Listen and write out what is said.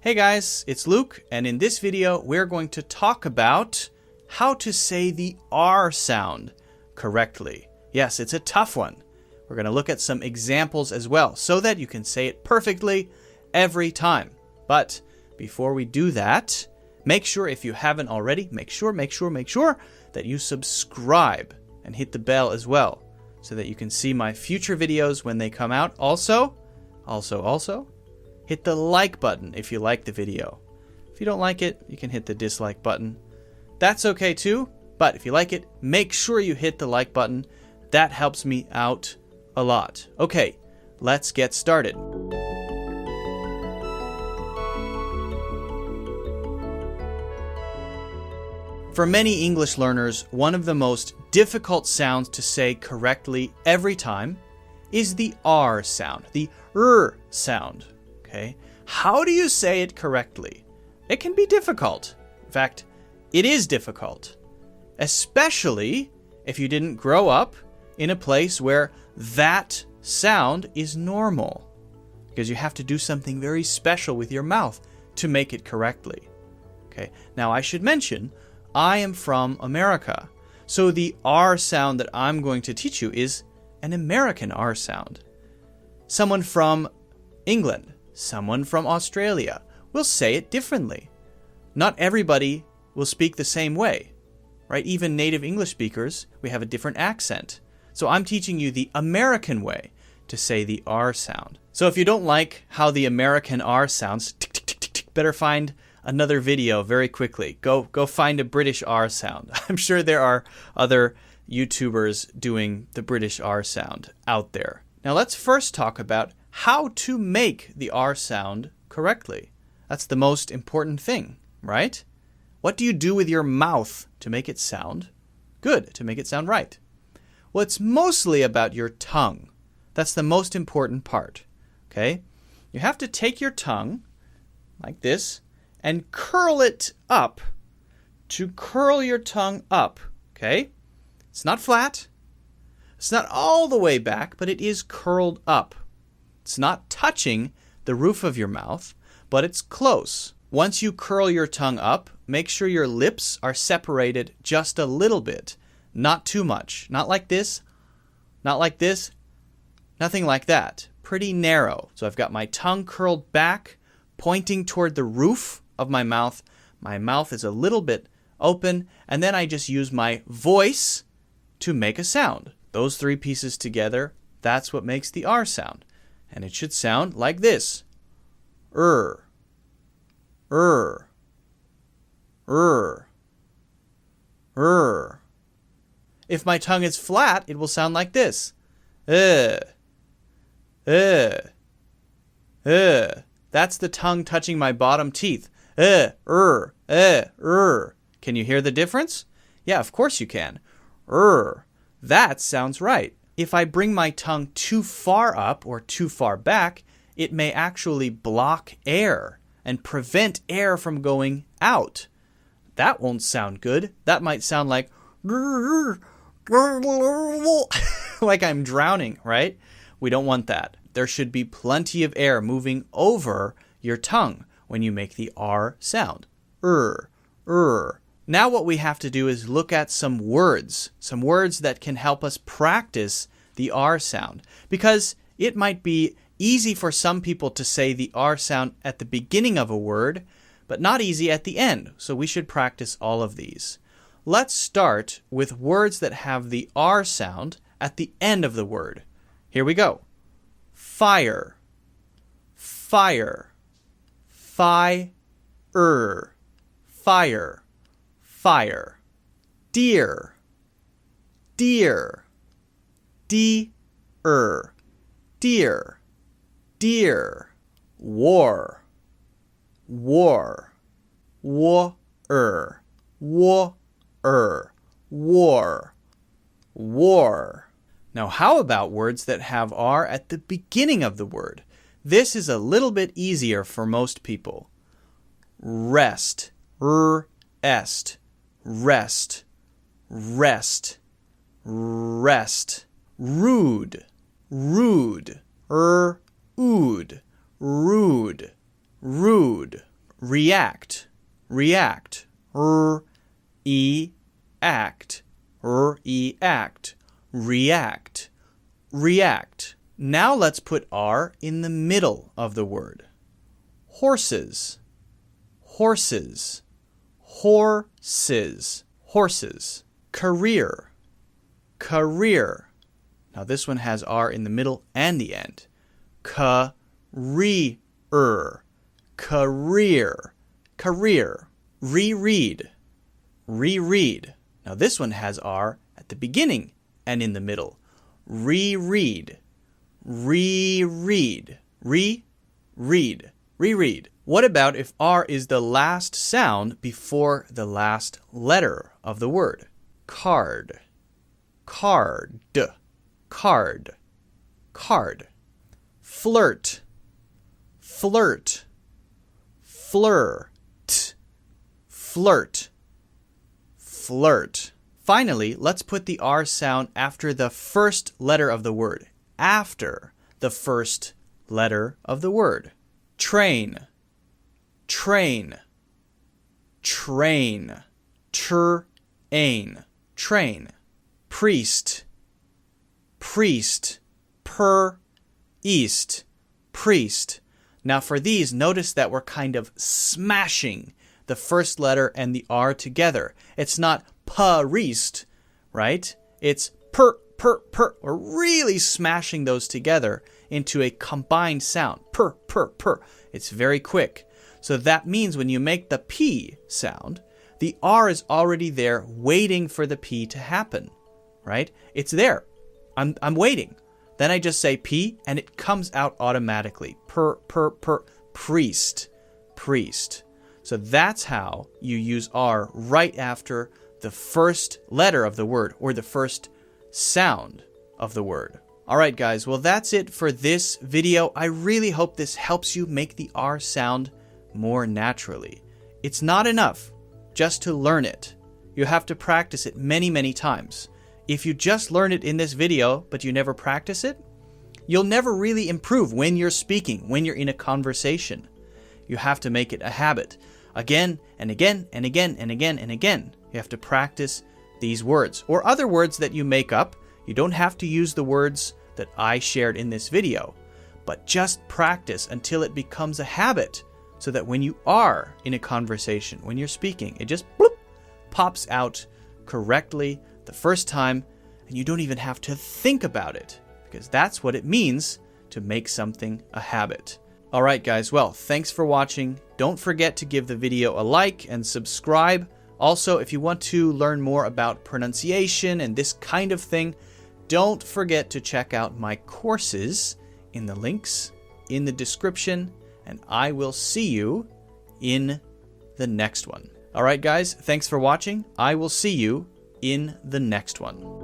Hey guys, it's Luke, and in this video we're going to talk about how to say the R sound correctly. Yes, it's a tough one. We're going to look at some examples as well so that you can say it perfectly every time. But before we do that, make sure if you haven't already, make sure that you subscribe and hit the bell as well so that you can see my future videos when they come out. Also, hit the like button if you like the video. If you don't like it, you can hit the dislike button. That's okay too, but if you like it, make sure you hit the like button. That helps me out a lot. Okay, let's get started. For many English learners, one of the most difficult sounds to say correctly every time is the R sound, the R sound. Okay, how do you say it correctly? It can be difficult. In fact, it is difficult, especially if you didn't grow up in a place where that sound is normal, because you have to do something very special with your mouth to make it correctly. Okay, now I should mention, I am from America, so the R sound that I'm going to teach you is an American R sound. Someone from England, someone from Australia will say it differently. Not everybody will speak the same way, right? Even native English speakers, we have a different accent. So I'm teaching you the American way to say the R sound. So if you don't like how the American R sounds, tick, tick, tick, tick, tick, better find another video very quickly. Go find a British R sound. I'm sure there are other YouTubers doing the British R sound out there. Now let's first talk about how to make the R sound correctly. That's the most important thing, right? What do you do with your mouth to make it sound good, to make it sound right? Well, it's mostly about your tongue. That's the most important part, okay? You have to take your tongue, like this, and curl it up. To curl your tongue up, okay? It's not flat. It's not all the way back, but it is curled up. It's not touching the roof of your mouth, but it's close. Once you curl your tongue up, make sure your lips are separated just a little bit. Not too much. Not like this. Not like this. Nothing like that. Pretty narrow. So I've got my tongue curled back, pointing toward the roof of my mouth. My mouth is a little bit open, and then I just use my voice to make a sound. Those three pieces together, that's what makes the R sound. And it should sound like this. Er. Er. Er. Er. If my tongue is flat, it will sound like this. That's the tongue touching my bottom teeth. Can you hear the difference? Yeah, of course you can. That sounds right. If I bring my tongue too far up or too far back, it may actually block air and prevent air from going out. That won't sound good. That might sound like like I'm drowning, right? We don't want that. There should be plenty of air moving over your tongue when you make the R sound. Now what we have to do is look at some words that can help us practice the R sound, because it might be easy for some people to say the R sound at the beginning of a word, but not easy at the end. So we should practice all of these. Let's start with words that have the R sound at the end of the word. Here we go. Fire. Fire. Fire. Fire. Fire. Deer. Deer. Deer. Deer. Deer. War. War. War. War. War. War. Now, how about words that have R at the beginning of the word? This is a little bit easier for most people. Rest. Est. Rest. Rest. Rest. Rude. Rude. Rude. Rude. react, react, react, react, react, react. Now let's put R in the middle of the word. Horses, horses, horses, horses. Career, career. Now this one has R in the middle and the end. Career, career, career. Reread, reread. Now this one has R at the beginning and in the middle. Reread, reread, reread, reread. What about if R is the last sound before the last letter of the word? Card, card, card, card. Flirt, flirt, flirt, flirt, flirt. Finally, let's put the R sound after the first letter of the word. After the first letter of the word. Train, train, train, train, train. Priest, priest, east, priest. Now for these, notice that we're kind of smashing the first letter and the R together. It's not priest, right? It's per. We're really smashing those together into a combined sound. Per. It's very quick. So that means when you make the P sound, the R is already there waiting for the P to happen, right? It's there. I'm waiting. Then I just say P and it comes out automatically. Per. Priest, priest. So that's how you use R right after the first letter of the word or the first sound of the word. All right, guys. Well, that's it for this video. I really hope this helps you make the R sound more naturally. It's not enough just to learn it. You have to practice it many, many times. If you just learn it in this video, but you never practice it, you'll never really improve when you're speaking, when you're in a conversation. You have to make it a habit. Again and again and again and again and again. You have to practice these words or other words that you make up. You don't have to use the words that I shared in this video, but just practice until it becomes a habit so that when you are in a conversation, when you're speaking, it just bloop, pops out correctly the first time and you don't even have to think about it because that's what it means to make something a habit. All right, guys. Well, thanks for watching. Don't forget to give the video a like and subscribe. Also, if you want to learn more about pronunciation and this kind of thing, don't forget to check out my courses in the links in the description, and I will see you in the next one. All right, guys, thanks for watching. I will see you in the next one.